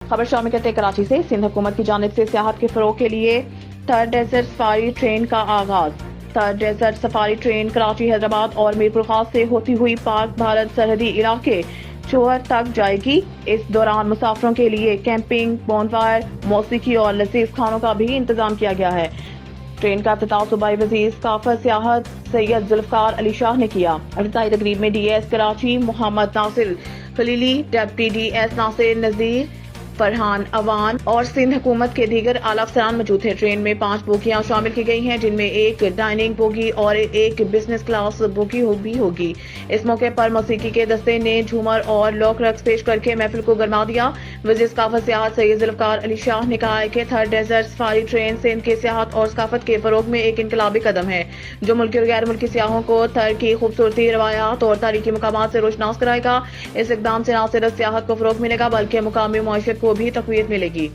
خبر شامل کرتے کراچی سے سندھ حکومت کی جانب سے سیاحت کے فروغ کے لیے تھرڈ ڈیزرٹ سفاری ٹرین کا آغاز۔ Third desert safari train Karachi, Hyderabad اور میرپور خاص سے ہوتی ہوئی پاک بھارت سرحدی علاقے چوہر تک جائے گی۔ اس دوران مسافروں کے لیے کیمپنگ، بون فائر، موسیقی اور لذیذ کھانوں کا بھی انتظام کیا گیا ہے۔ ٹرین کا افتتاح صوبائی وزیر ثقافت سیاحت سید ذوالفقار علی شاہ نے کیا۔ افتتاحی تقریب میں ڈی ایس کراچی محمد ناصر خلیلی، ڈپٹی ڈی ایس ناصر نذیر، فرحان اوان اور سندھ حکومت کے دیگر اعلیٰ افسران موجود تھے۔ ٹرین میں 5 بوگیاں شامل کی گئی ہیں، جن میں ایک ڈائننگ بوگی اور ایک بزنس کلاس بوگی بھی ہوگی۔ اس موقع پر موسیقی کے دستے نے جھومر اور لوک رقص پیش کر کے محفل کو گرما دیا۔ وزیر ثقافت سیاحت سید ذوالفقار علی شاہ نے کہا کہ third desert safari train Sindh کے سیاحت اور ثقافت کے فروغ میں ایک انقلابی قدم ہے، جو ملکی اور غیر ملکی سیاحوں کو تھر کی خوبصورتی، روایات اور تاریخی مقامات سے روشناس کرائے گا۔ اس اقدام سے نہ صرف سیاحت کو فروغ ملے گا بلکہ مقامی معیشت کو بھی تقویت ملے گی۔